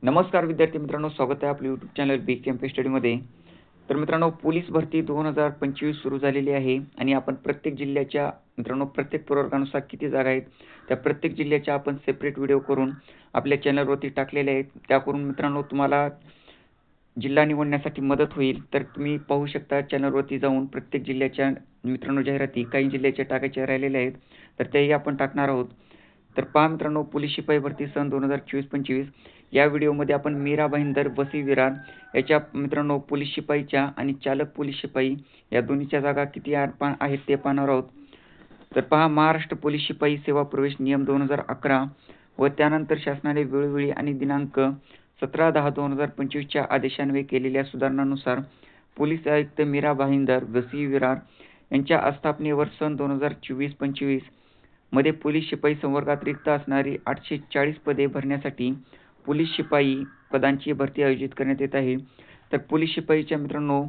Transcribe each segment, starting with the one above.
नमस्कार विद्यार्थी मित्रांनो, स्वागत आहे आपल्या यूट्यूब चॅनल बी कॅम्प स्टडीमध्ये. तर मित्रांनो, पोलीस भरती 2025 सुरू झालेली आहे आणि आपण प्रत्येक जिल्ह्याच्या मित्रांनो प्रत्येक प्रवर्गानुसार किती जागा आहेत त्या प्रत्येक जिल्ह्याच्या आपण सेपरेट व्हिडिओ करून आपल्या चॅनलवरती टाकलेले आहेत. त्याकरून मित्रांनो तुम्हाला जिल्हा निवडण्यासाठी मदत होईल. तर तुम्ही पाहू शकता चॅनलवरती जाऊन प्रत्येक जिल्ह्याच्या मित्रांनो जाहिराती काही जिल्ह्याच्या टाकायच्या राहिलेल्या आहेत, तर तेही आपण टाकणार आहोत. तर पहा मित्रांनो, पोलीस शिपाई भरती सन 2024-25 या व्हिडिओमध्ये आपण मीरा भाईंदर वसई विरार याच्या मित्रांनो पोलीस शिपाईच्या आणि चालक पोलीस शिपाई या दोन्हीच्या जागा किती आहेत ते पाहणार आहोत. तर पहा, महाराष्ट्र पोलीस शिपाई सेवा प्रवेश नियम 2011 व त्यानंतर शासनाने वेळोवेळी आणि दिनांक 17/10/2025 आदेशान्वये केलेल्या सुधारणांनुसार पोलीस आयुक्त मीरा भाईंदर वसई विरार यांच्या आस्थापनेवर सन 2024-25 मध्ये पोलीस शिपाई संवर्गात रिक्त असणारी 840 पदे भरण्यासाठी पोलीस शिपाई पदांची भरती आयोजित करण्यात येत आहे. तर पोलीस शिपाईच्या मित्रांनो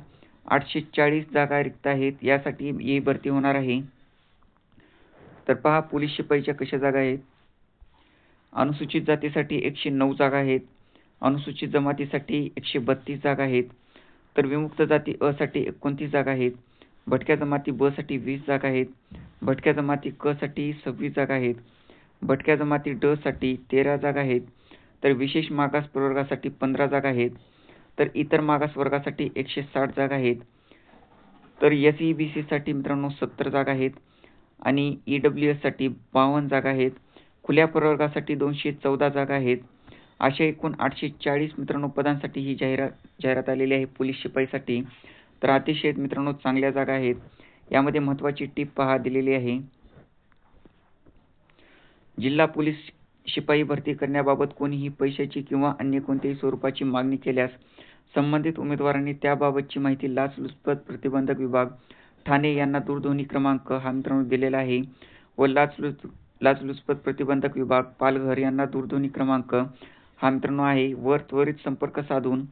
840 जागा रिक्त आहेत, यासाठी ही भरती होणार आहे. तर पहा, पोलीस शिपाईच्या कशा जागा आहेत. अनुसूचित जातीसाठी 109 जागा आहेत, अनुसूचित जमातीसाठी 132 जागा आहेत, तर विमुक्त जाती अ साठी 29 जागा आहेत, भटक्या जमाती ब साठी 20 जागा आहेत, भटक्या जमाती क साठी 26 जागा आहेत, भटक्या जमाती ड साठी 13 जागा आहेत, तर विशेष मागास प्रवर्गासाठी 15 जागा आहेत, तर इतर मागास वर्गासाठी 160 जागा आहेत, तर SEBC साठी मित्रांनो 70 जागा आहेत आणि EWS साठी 52 जागा आहेत, खुल्या प्रवर्गासाठी 214 जागा आहेत. अशा एकूण 840 मित्रांनो पदांसाठी ही जाहिरात आलेली आहे पोलीस शिपाईसाठी. तर अतिशय मित्रांनो चांगल्या जागा आहेत. यामध्ये महत्त्वाची टीप पहा दिलेली आहे. जिल्हा पोलीस शिपाई भरती करण्याबाबत कोणीही पैशाची किंवा अन्य कोणत्याही स्वरूपाची मागणी केल्यास संबंधित उमेदवारांनी त्याबाबतची माहिती लाचलुचपत प्रतिबंधक विभाग ठाणे यांना दूरध्वनी क्रमांक हा मित्रांनो दिलेला आहे व लाचलुचपत प्रतिबंधक विभाग पालघर यांना दूरध्वनी क्रमांक हा मित्रांनो आहे, वर त्वरित संपर्क साधून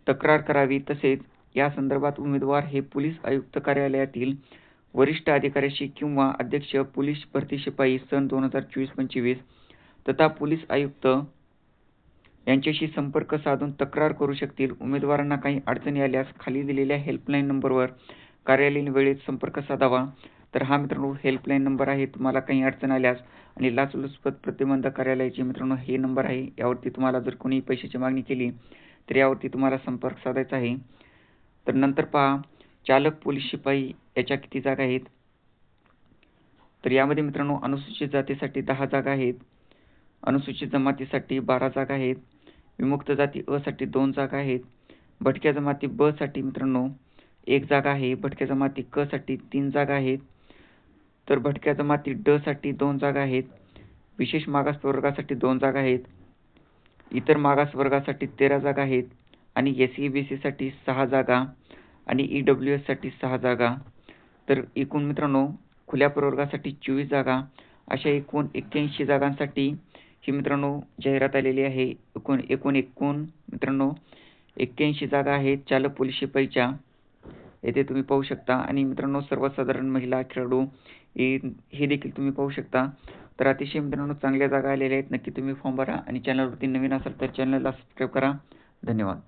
तक्रार करावी. तसेच या संदर्भात उमेदवार हे पोलीस आयुक्त कार्यालयातील वरिष्ठ अधिकाऱ्याशी किंवा अध्यक्ष पोलीस भरती शिपाई सन 2024-25 तथा पोलीस आयुक्त यांच्याशी संपर्क साधून तक्रार करू शकतील. उमेदवारांना काही अडचणी आल्यास खाली दिलेल्या हेल्पलाईन नंबरवर कार्यालयीन वेळेत संपर्क साधावा. तर हा मित्रांनो हेल्पलाईन नंबर आहे. तुम्हाला काही अडचण आल्यास आणि लाचलुचपत प्रतिबंधक कार्यालयाचे मित्रांनो हे नंबर आहे. यावरती तुम्हाला जर कोणी पैशाची मागणी केली तर यावरती तुम्हाला संपर्क साधायचा आहे. तर नंतर पहा, चालक पोलीस शिपाई याच्या किती जागा आहेत. तर यामध्ये मित्रांनो अनुसूचित जातीसाठी 10 जागा आहेत, अनुसूचित जमातीसाठी 12 जागा आहेत, विमुक्त जाती अ साठी 2 जागा आहेत, भटक्या जमाती ब साठी मित्रांनो 1 जागा आहे, भटक्या जमाती क साठी 3 जागा आहेत, तर भटक्या जमाती ड साठी 2 जागा आहेत, विशेष मागास प्रवर्गासाठी 2 जागा आहेत, इतर मागास वर्गासाठी 13 जागा आहेत आणि SEBC साठी 6 जागा आणि EWS साठी 6 जागा. तर एकूण मित्रांनो खुल्या प्रवर्गासाठी 24 जागा. अशा एकूण 81 जागांसाठी ही मित्रांनो जाहिरात आलेली आहे. एकूण मित्रांनो 81 जागा आहेत चालक पोलीस शिपाईच्या, येथे तुम्ही पाहू शकता. आणि मित्रांनो सर्वसाधारण महिला खेळाडू हे देखील तुम्ही पाहू शकता. तर अतिशय मित्रांनो चांगल्या जागा आलेल्या आहेत. नक्की तुम्ही फॉर्म भरा आणि चॅनलवरती नवीन असाल तर चॅनलला सबस्क्राईब करा. धन्यवाद.